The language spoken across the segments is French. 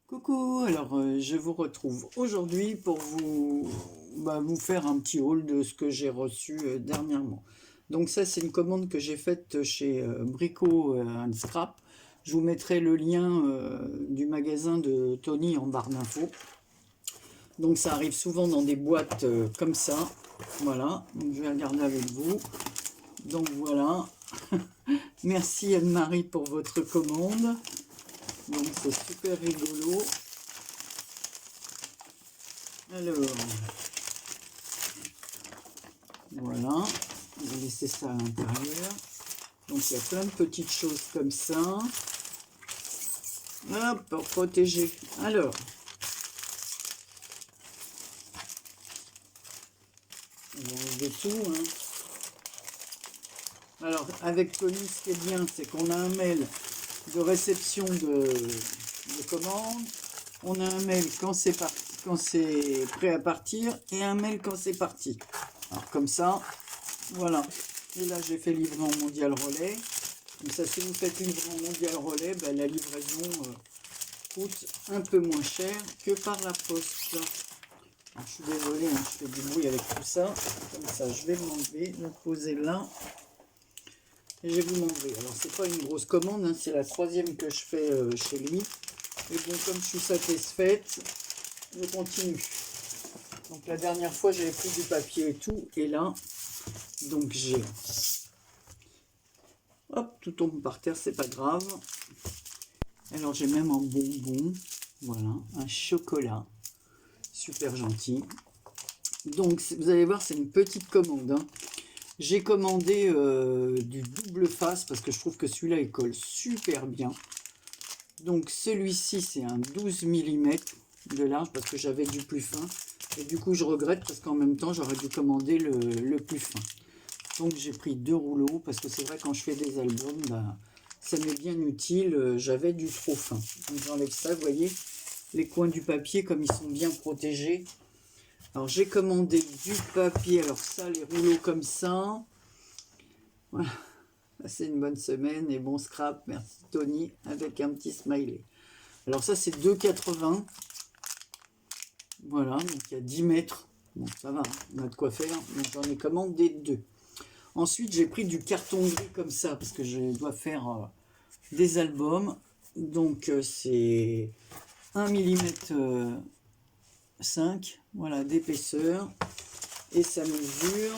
Coucou, alors je vous retrouve aujourd'hui pour vous faire un petit haul de ce que j'ai reçu dernièrement. Donc ça c'est une commande que j'ai faite chez Brico Scrap. Je vous mettrai le lien du magasin de Tony en barre d'infos. Donc ça arrive souvent dans des boîtes comme ça. Voilà, donc je vais regarder avec vous. Donc voilà, merci Anne-Marie pour votre commande. Donc c'est super rigolo. Alors, voilà, on va laisser ça à l'intérieur. Donc il y a plein de petites choses comme ça. Hop, pour protéger. Alors, on va enlever tout. Hein. Alors, avec Tony, ce qui est bien, c'est qu'on a un mail de réception de commande. On a un mail quand c'est prêt à partir et un mail quand c'est parti. Alors comme ça, voilà. Et là j'ai fait livrer en mondial relais. Comme ça, si vous faites livrer en mondial relais, ben, la livraison coûte un peu moins cher que par la poste. Alors, je suis désolée, hein, je fais du bruit avec tout ça. Comme ça, je vais l'enlever, le poser là. Et je vais vous montrer. Alors c'est pas une grosse commande, hein, c'est la troisième que je fais chez lui. Et bon, comme je suis satisfaite, je continue. Donc la dernière fois j'avais pris du papier et tout, et là, donc j'ai... Hop, tout tombe par terre, c'est pas grave. Alors j'ai même un bonbon, voilà, un chocolat, super gentil. Donc vous allez voir, c'est une petite commande. Hein. J'ai commandé du double face parce que je trouve que celui-là il colle super bien. Donc celui-ci c'est un 12 mm de large parce que j'avais du plus fin. Et du coup je regrette parce qu'en même temps j'aurais dû commander le plus fin. Donc j'ai pris 2 rouleaux parce que c'est vrai quand je fais des albums, bah, ça m'est bien utile. J'avais du trop fin. Donc j'enlève ça, vous voyez, les coins du papier comme ils sont bien protégés. Alors j'ai commandé du papier, alors ça, les rouleaux comme ça. Voilà, c'est une bonne semaine et bon scrap, merci Tony, avec un petit smiley. Alors ça c'est 2,80. Voilà, donc il y a 10 mètres. Bon ça va, on a de quoi faire, donc j'en ai commandé 2. Ensuite j'ai pris du carton gris comme ça, parce que je dois faire des albums. Donc c'est 1 mm 5, voilà, d'épaisseur, et ça mesure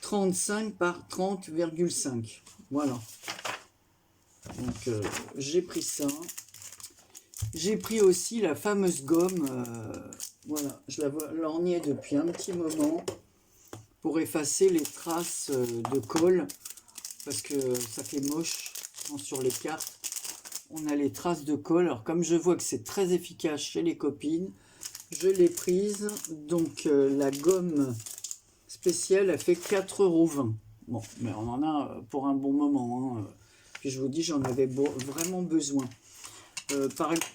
35 par 30,5. Voilà. Donc j'ai pris ça. J'ai pris aussi la fameuse gomme. Voilà, je la lorgnais depuis un petit moment pour effacer les traces de colle parce que ça fait moche sur les cartes. On a les traces de colle. Alors comme je vois que c'est très efficace chez les copines, je l'ai prise. Donc la gomme spéciale a fait 4,20 €. Bon, mais on en a pour un bon moment. Hein. Puis je vous dis, j'en avais vraiment besoin.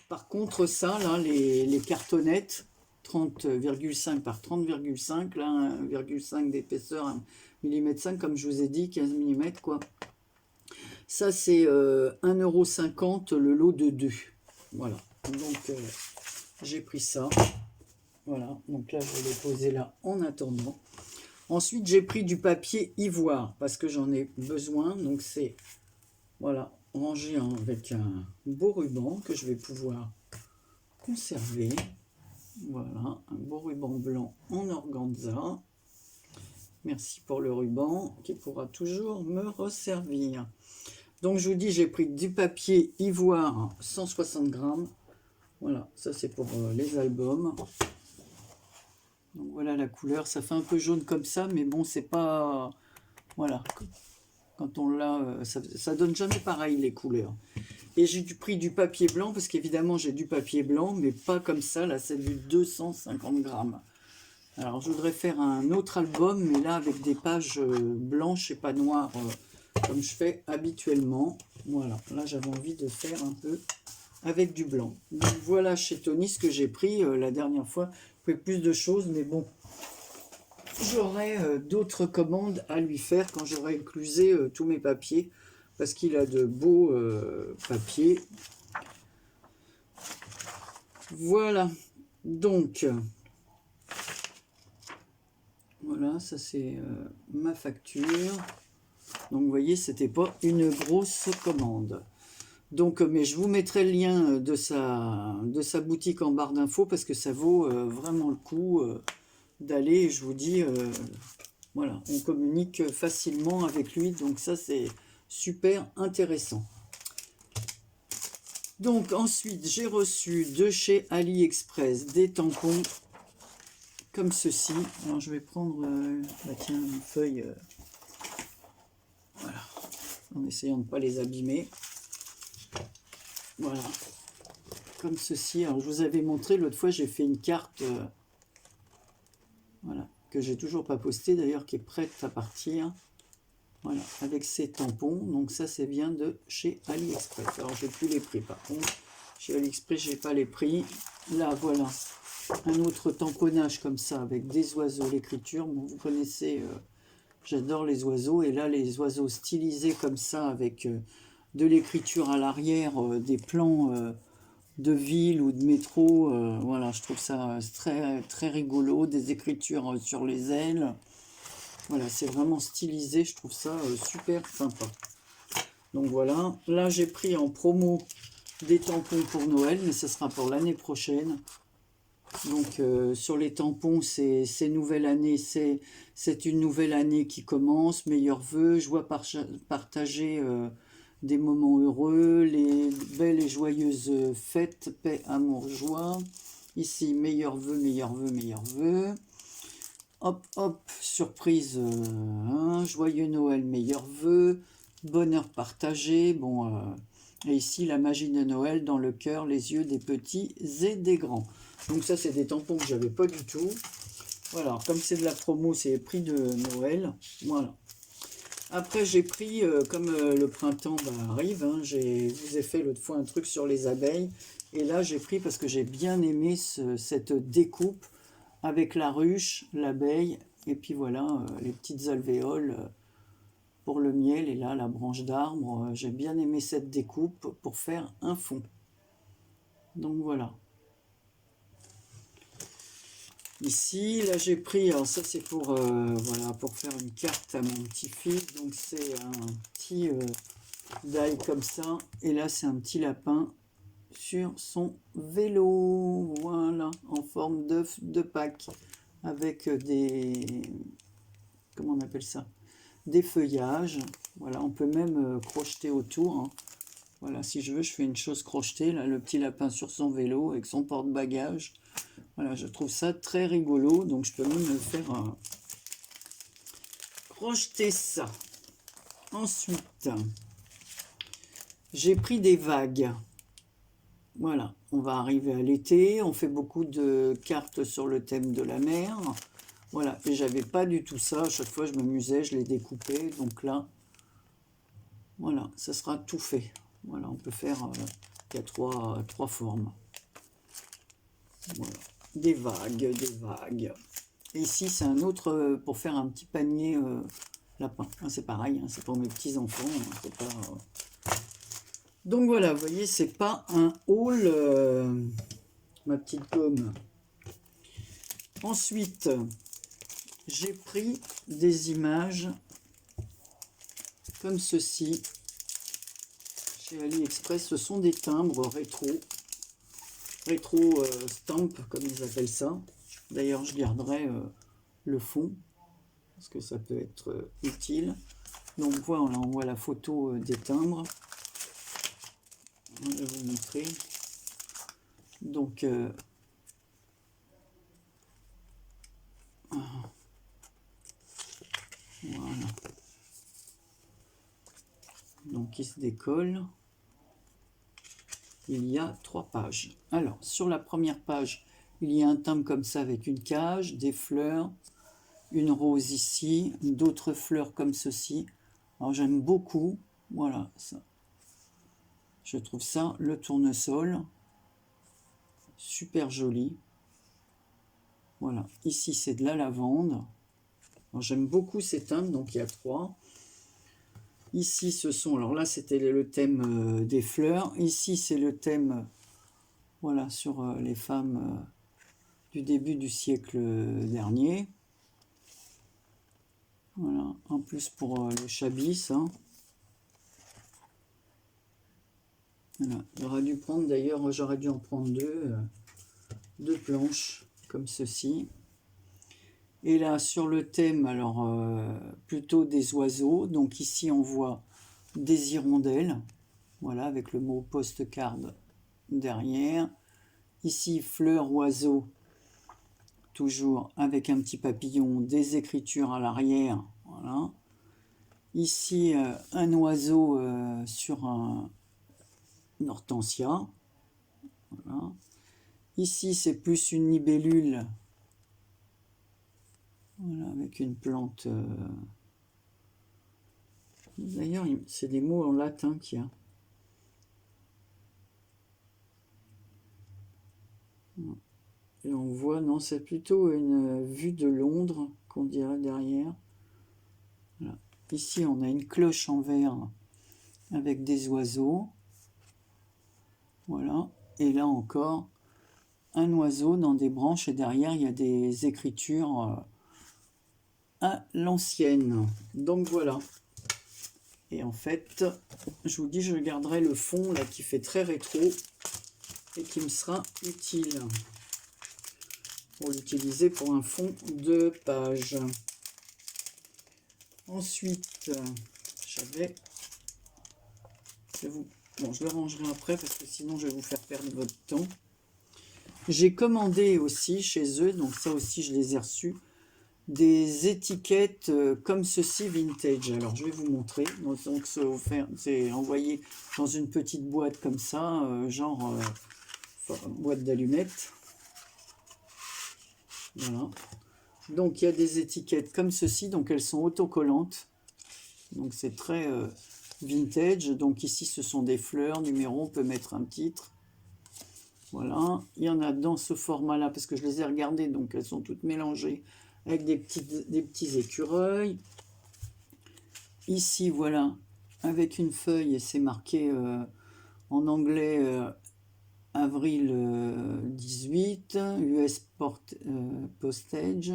Par contre, ça, là, les cartonnettes, 30,5 par 30,5, là, 1,5 d'épaisseur, 1 mm 5, comme je vous ai dit, 15 mm, quoi. Ça, c'est 1,50 € le lot de 2. Voilà. Donc, j'ai pris ça. Voilà. Donc là, je vais les poser là en attendant. Ensuite, j'ai pris du papier ivoire parce que j'en ai besoin. Donc, c'est, voilà, rangé avec un beau ruban que je vais pouvoir conserver. Voilà, un beau ruban blanc en organza. Merci pour le ruban qui pourra toujours me resservir. Donc je vous dis, j'ai pris du papier ivoire 160 grammes. Voilà, ça c'est pour les albums. Donc voilà la couleur, ça fait un peu jaune comme ça, mais bon, c'est pas... Voilà, quand on l'a, ça donne jamais pareil les couleurs. Et j'ai pris du papier blanc, parce qu'évidemment j'ai du papier blanc, mais pas comme ça, là c'est du 250 grammes. Alors je voudrais faire un autre album, mais là avec des pages blanches et pas noires, comme je fais habituellement. Voilà, là j'avais envie de faire un peu avec du blanc. Donc voilà chez Tony ce que j'ai pris la dernière fois. Je fais plus de choses, mais bon, j'aurai d'autres commandes à lui faire quand j'aurai éclusé tous mes papiers, parce qu'il a de beaux papiers. Voilà, donc, voilà, ça c'est ma facture. Donc vous voyez, c'était pas une grosse commande. Donc, mais je vous mettrai le lien de sa boutique en barre d'infos, parce que ça vaut vraiment le coup d'aller, je vous dis, voilà, on communique facilement avec lui, donc ça c'est super intéressant. Donc ensuite, j'ai reçu de chez AliExpress des tampons comme ceci. Alors je vais prendre, bah tiens, une feuille, voilà, en essayant de ne pas les abîmer. Voilà, comme ceci. Alors je vous avais montré l'autre fois, j'ai fait une carte, voilà, que j'ai toujours pas postée d'ailleurs, qui est prête à partir. Voilà, avec ces tampons. Donc ça, c'est bien de chez AliExpress. Alors, j'ai plus les prix par contre. Chez AliExpress, j'ai pas les prix. Là, voilà, un autre tamponnage comme ça, avec des oiseaux, l'écriture. Bon, vous connaissez, j'adore les oiseaux. Et là, les oiseaux stylisés comme ça, avec de l'écriture à l'arrière, des plans de ville ou de métro. Voilà, je trouve ça très, très rigolo. Des écritures sur les ailes. Voilà, c'est vraiment stylisé, je trouve ça super sympa. Donc voilà, là j'ai pris en promo des tampons pour Noël, mais ce sera pour l'année prochaine. Donc sur les tampons, c'est nouvelle année, c'est une nouvelle année qui commence, meilleurs vœux, joie partager des moments heureux, les belles et joyeuses fêtes, paix, amour, joie. Ici, meilleurs vœux, meilleurs vœux, meilleurs vœux. Hop, hop, surprise, joyeux Noël, meilleurs vœux, bonheur partagé. Bon, et ici, la magie de Noël dans le cœur, les yeux des petits et des grands. Donc ça, c'est des tampons que j'avais pas du tout. Voilà, alors, comme c'est de la promo, c'est les prix de Noël. Voilà. Après, j'ai pris, comme le printemps arrive, je vous ai fait l'autre fois un truc sur les abeilles. Et là, j'ai pris parce que j'ai bien aimé cette découpe avec la ruche, l'abeille, et puis voilà, les petites alvéoles pour le miel, et là, la branche d'arbre. J'ai bien aimé cette découpe pour faire un fond. Donc voilà. Ici, là, j'ai pris, alors ça, c'est pour, voilà, pour faire une carte à mon petit-fils. Donc c'est un petit die comme ça, et là, c'est un petit lapin sur son vélo, voilà, en forme d'œuf de Pâques, avec des, comment on appelle ça, des feuillages. Voilà, on peut même crocheter autour, hein. Voilà, si je veux, je fais une chose crochetée, là, le petit lapin sur son vélo avec son porte-bagages. Voilà, je trouve ça très rigolo, donc je peux même me faire crocheter ça. Ensuite, j'ai pris des vagues. Voilà, on va arriver à l'été, on fait beaucoup de cartes sur le thème de la mer. Voilà, et j'avais pas du tout ça, à chaque fois je m'amusais, je les découpais, donc là, voilà, ça sera tout fait. Voilà, on peut faire, il y a trois formes. Voilà, des vagues, des vagues. Et ici, c'est un autre, pour faire un petit panier lapin. Ah, c'est pareil, hein, c'est pour mes petits-enfants, hein, c'est pas... Donc voilà, vous voyez, c'est pas un haul, ma petite gomme. Ensuite, j'ai pris des images comme ceci chez AliExpress. Ce sont des timbres rétro stamp, comme ils appellent ça. D'ailleurs, je garderai le fond parce que ça peut être utile. Donc voilà, on voit la photo des timbres. Je vais vous montrer. Donc voilà. Donc il se décolle. Il y a 3 pages. Alors, sur la première page, il y a un timbre comme ça avec une cage, des fleurs, une rose ici, d'autres fleurs comme ceci. Alors, j'aime beaucoup. Voilà, ça. Je trouve ça, le tournesol, super joli. Voilà, ici, c'est de la lavande. J'aime beaucoup ces timbres, donc il y a 3. Ici, ce sont, alors là, c'était le thème des fleurs. Ici, c'est le thème, voilà, sur les femmes du début du siècle dernier. Voilà, en plus pour le chabis. Hein. Voilà. J'aurais dû prendre, d'ailleurs, j'aurais dû en prendre deux planches, comme ceci. Et là, sur le thème, alors, plutôt des oiseaux. Donc ici, on voit des hirondelles. Voilà, avec le mot postcard derrière. Ici, fleurs, oiseaux. Toujours avec un petit papillon, des écritures à l'arrière. Voilà. Ici, un oiseau sur une hortensia. Voilà. Ici, c'est plus une libellule. Voilà, avec une plante. D'ailleurs, c'est des mots en latin qu'il y a. Et on voit, non, c'est plutôt une vue de Londres qu'on dirait derrière. Voilà. Ici, on a une cloche en verre avec des oiseaux. Voilà. Et là encore, un oiseau dans des branches et derrière, il y a des écritures à l'ancienne. Donc voilà. Et en fait, je vous dis, je garderai le fond là qui fait très rétro et qui me sera utile pour l'utiliser pour un fond de page. Ensuite, j'avais... Bon, je le rangerai après parce que sinon je vais vous faire perdre votre temps. J'ai commandé aussi chez eux, donc ça aussi je les ai reçus, des étiquettes comme ceci vintage. Alors je vais vous montrer. Donc c'est envoyé dans une petite boîte comme ça, genre boîte d'allumettes. Voilà. Donc il y a des étiquettes comme ceci, donc elles sont autocollantes. Donc c'est très vintage. Donc ici ce sont des fleurs, numéros, on peut mettre un titre. Voilà, il y en a dans ce format-là, parce que je les ai regardées, donc elles sont toutes mélangées, avec des petits écureuils. Ici, voilà, avec une feuille, et c'est marqué en anglais avril 18, US Postage.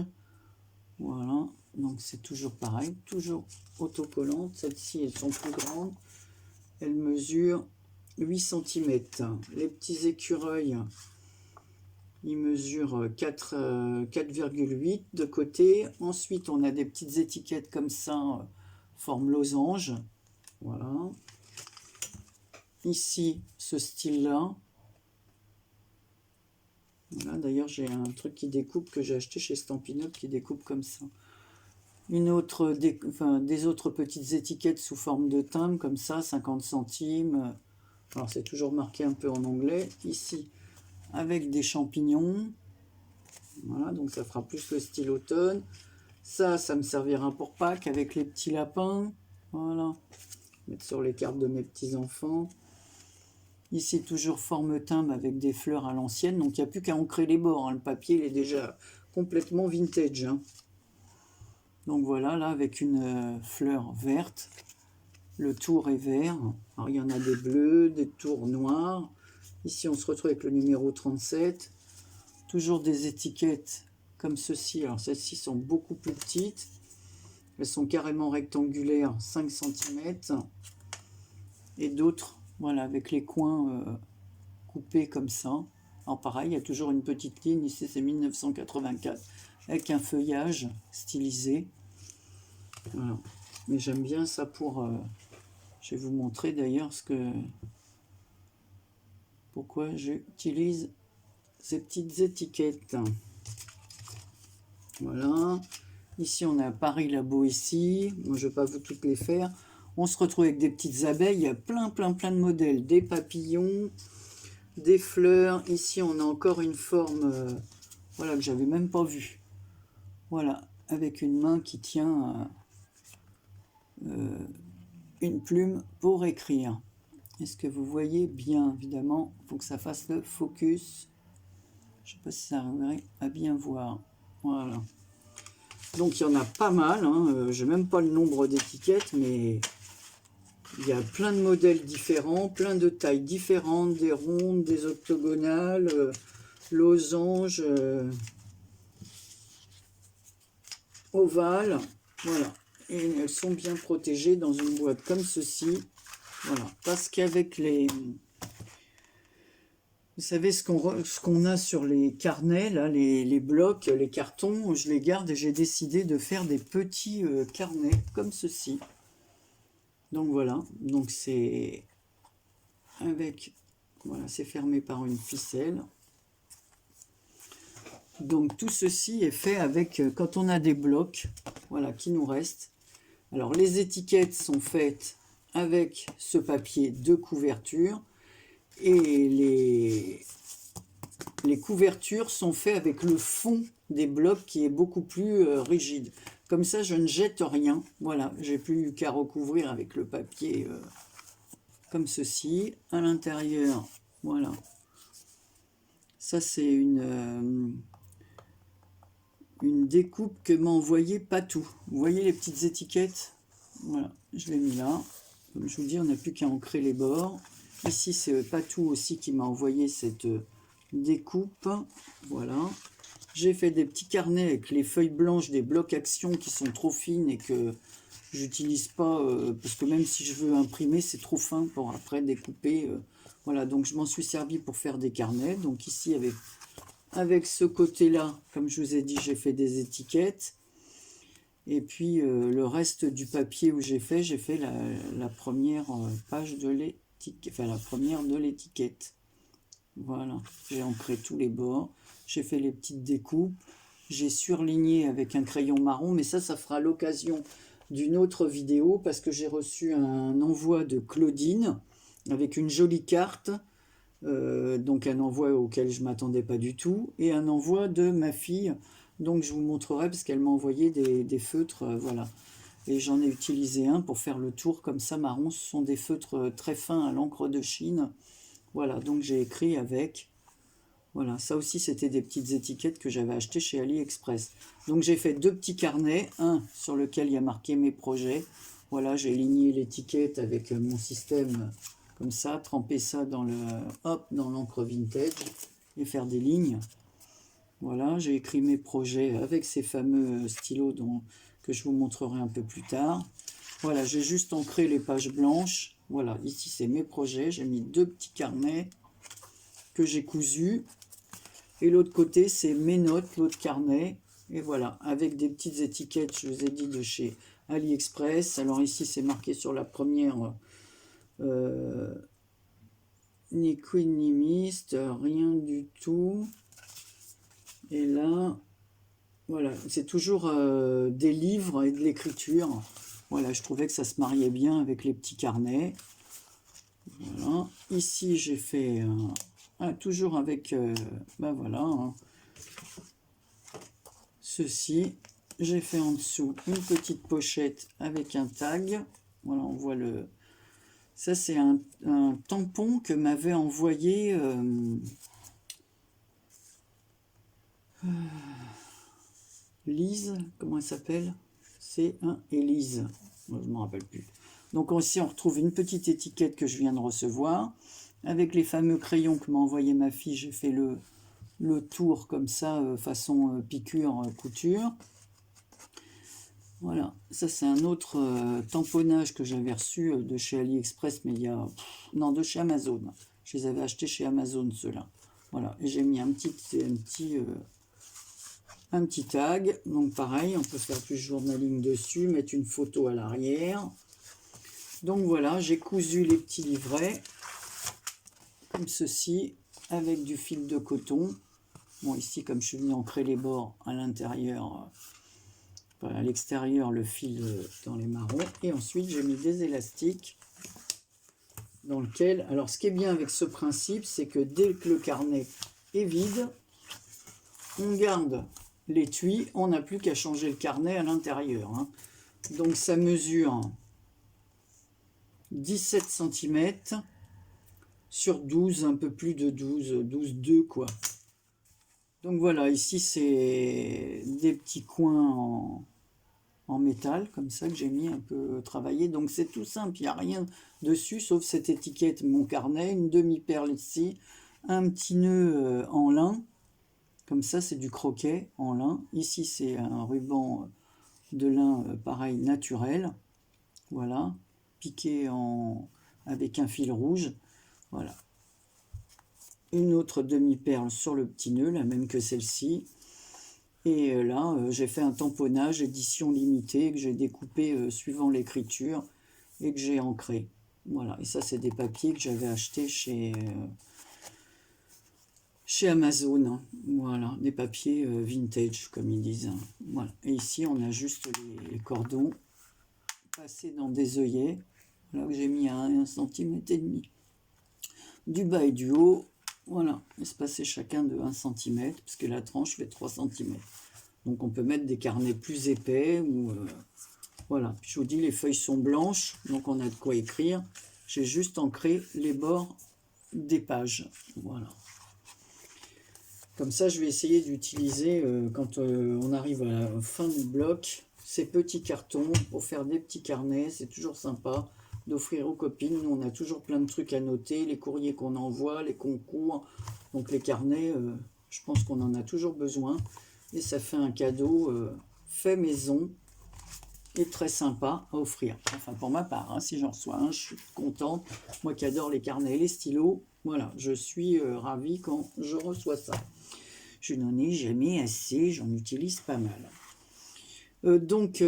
Voilà, donc c'est toujours pareil, toujours autocollantes. Celles-ci, elles sont plus grandes. Elles mesurent 8 cm. Les petits écureuils, ils mesurent 4,8 de côté. Ensuite, on a des petites étiquettes comme ça, forme losange. Voilà. Ici, ce style-là. Voilà, d'ailleurs, j'ai un truc qui découpe que j'ai acheté chez Stampin' Up qui découpe comme ça. Des autres petites étiquettes sous forme de timbre, comme ça, 50 centimes. Alors, c'est toujours marqué un peu en anglais. Ici, avec des champignons. Voilà, donc ça fera plus le style automne. Ça me servira pour Pâques avec les petits lapins. Voilà. Mettre sur les cartes de mes petits-enfants. Ici, toujours forme timbre avec des fleurs à l'ancienne. Donc, il n'y a plus qu'à ancrer les bords. Hein. Le papier, il est déjà complètement vintage. Hein. Donc, voilà, là, avec une fleur verte. Le tour est vert. Alors, il y en a des bleus, des tours noirs. Ici, on se retrouve avec le numéro 37. Toujours des étiquettes comme ceci. Alors, celles-ci sont beaucoup plus petites. Elles sont carrément rectangulaires, 5 cm. Et d'autres, voilà, avec les coins coupés comme ça. Alors, pareil, il y a toujours une petite ligne. Ici, c'est 1984. Avec un feuillage stylisé. Voilà. Mais j'aime bien ça pour... je vais vous montrer d'ailleurs pourquoi j'utilise ces petites étiquettes. Voilà. Ici, on a Paris Labo ici. Moi, je ne vais pas vous toutes les faire. On se retrouve avec des petites abeilles. Il y a plein de modèles. Des papillons, des fleurs. Ici, on a encore une forme voilà, que j'avais même pas vue. Voilà, avec une main qui tient une plume pour écrire. Est-ce que vous voyez bien? Évidemment, il faut que ça fasse le focus. Je ne sais pas si ça arriverait à bien voir. Voilà. Donc il y en a pas mal, hein. Je n'ai même pas le nombre d'étiquettes, mais il y a plein de modèles différents, plein de tailles différentes, des rondes, des octogonales, losanges, ovales, voilà. Et elles sont bien protégées dans une boîte comme ceci, voilà. Parce qu'avec les... Vous savez ce qu'on a sur les carnets, là, les blocs, les cartons, je les garde et j'ai décidé de faire des petits carnets comme ceci. Donc voilà, donc c'est avec, voilà, c'est fermé par une ficelle. Donc tout ceci est fait avec, quand on a des blocs, voilà, qui nous restent. Alors les étiquettes sont faites avec ce papier de couverture et les couvertures sont faites avec le fond des blocs qui est beaucoup plus rigide. Comme ça, je ne jette rien. Voilà, j'ai plus qu'à recouvrir avec le papier comme ceci. À l'intérieur, voilà. Ça, c'est une découpe que m'a envoyé Patou. Vous voyez les petites étiquettes? Voilà, je l'ai mis là. Comme je vous dis, on n'a plus qu'à ancrer les bords. Ici, c'est Patou aussi qui m'a envoyé cette découpe. Voilà. J'ai fait des petits carnets avec les feuilles blanches des blocs action qui sont trop fines et que j'utilise pas parce que même si je veux imprimer, c'est trop fin pour après découper. Voilà, donc je m'en suis servi pour faire des carnets. Donc ici, avec ce côté-là, comme je vous ai dit, j'ai fait des étiquettes. Et puis le reste du papier où j'ai fait la première page de l'étiquette, enfin la première de l'étiquette. Voilà, j'ai ancré tous les bords, j'ai fait les petites découpes, j'ai surligné avec un crayon marron, mais ça fera l'occasion d'une autre vidéo parce que j'ai reçu un envoi de Claudine avec une jolie carte, donc un envoi auquel je ne m'attendais pas du tout, et un envoi de ma fille, donc je vous montrerai parce qu'elle m'a envoyé des feutres, voilà. Et j'en ai utilisé un pour faire le tour comme ça marron, ce sont des feutres très fins à l'encre de Chine. Voilà, donc j'ai écrit avec. Voilà, ça aussi c'était des petites étiquettes que j'avais achetées chez AliExpress. Donc j'ai fait deux petits carnets, un sur lequel il y a marqué mes projets. Voilà, j'ai ligné l'étiquette avec mon système comme ça, tremper ça dans dans l'encre vintage et faire des lignes. Voilà, j'ai écrit mes projets avec ces fameux stylos que je vous montrerai un peu plus tard. Voilà, j'ai juste ancré les pages blanches. Voilà, ici c'est mes projets. J'ai mis deux petits carnets que j'ai cousus. Et l'autre côté, c'est mes notes, l'autre carnet. Et voilà, avec des petites étiquettes, je vous ai dit, de chez AliExpress. Alors ici, c'est marqué sur la première ni Queen ni Mist, rien du tout. Et là, voilà, c'est toujours des livres et de l'écriture. Voilà, je trouvais que ça se mariait bien avec les petits carnets. Voilà. Ici, j'ai fait toujours avec, ben voilà, hein, ceci. J'ai fait en dessous une petite pochette avec un tag. Voilà, on voit le... Ça, c'est un tampon que m'avait envoyé... Lise, comment elle s'appelle? C'est un Élise. Je ne me rappelle plus. Donc ici, on retrouve une petite étiquette que je viens de recevoir. Avec les fameux crayons que m'a envoyé ma fille, j'ai fait le tour comme ça, façon piqûre, couture. Voilà, ça c'est un autre tamponnage que j'avais reçu de chez AliExpress, mais il y a... non, de chez Amazon. Je les avais achetés chez Amazon, ceux-là. Voilà, et j'ai mis un petit tag. Donc pareil, on peut faire du journaling dessus, mettre une photo à l'arrière. Donc voilà, j'ai cousu les petits livrets, comme ceci, avec du fil de coton. Bon, ici, comme je suis venu ancrer les bords à l'intérieur... à l'extérieur le fil dans les marrons et ensuite j'ai mis des élastiques dans lequel, alors ce qui est bien avec ce principe, c'est que dès que le carnet est vide, on garde l'étui, on n'a plus qu'à changer le carnet à l'intérieur, hein. Donc ça mesure 17 cm sur 12, un peu plus de 12, 12,2 quoi. Donc voilà, ici c'est des petits coins en métal, comme ça que j'ai mis un peu travaillé. Donc c'est tout simple, il n'y a rien dessus, sauf cette étiquette, mon carnet, une demi-perle ici, un petit nœud en lin, comme ça c'est du croquet en lin. Ici c'est un ruban de lin pareil naturel, voilà, piqué avec un fil rouge, voilà. Une autre demi-perle sur le petit nœud, la même que celle-ci. Et là, j'ai fait un tamponnage édition limitée que j'ai découpé suivant l'écriture et que j'ai ancré. Voilà, et ça c'est des papiers que j'avais achetés chez Amazon. Hein. Voilà, des papiers vintage comme ils disent. Hein. Voilà, et ici on a juste les cordons passés dans des œillets. Là que j'ai mis à 1,5 cm du bas et du haut. Voilà, espacés chacun de 1 cm, parce que la tranche fait 3 cm. Donc on peut mettre des carnets plus épais. Ou voilà, je vous dis, les feuilles sont blanches, donc on a de quoi écrire. J'ai juste ancré les bords des pages. Voilà. Comme ça, je vais essayer d'utiliser, quand on arrive à la fin du bloc, ces petits cartons pour faire des petits carnets. C'est toujours sympa d'offrir aux copines. Nous, on a toujours plein de trucs à noter, les courriers qu'on envoie, les concours. Donc les carnets, je pense qu'on en a toujours besoin. Et ça fait un cadeau fait maison et très sympa à offrir. Enfin, pour ma part, hein, si j'en reçois un, je suis contente. Moi qui adore les carnets et les stylos, voilà, je suis ravie quand je reçois ça. Je n'en ai jamais assez, j'en utilise pas mal. Donc,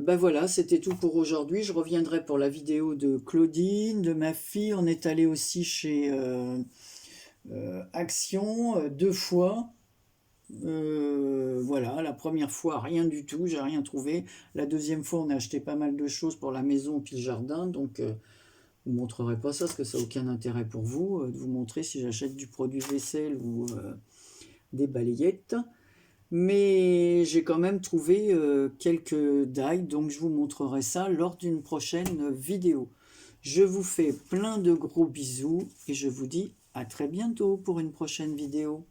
bah voilà, c'était tout pour aujourd'hui. Je reviendrai pour la vidéo de Claudine, de ma fille. On est allé aussi chez Action 2 fois. Voilà, la première fois, rien du tout, j'ai rien trouvé. La deuxième fois, on a acheté pas mal de choses pour la maison puis le jardin. Donc, je ne vous montrerai pas ça parce que ça n'a aucun intérêt pour vous de vous montrer si j'achète du produit vaisselle ou des balayettes. Mais j'ai quand même trouvé quelques dailles, donc je vous montrerai ça lors d'une prochaine vidéo. Je vous fais plein de gros bisous et je vous dis à très bientôt pour une prochaine vidéo.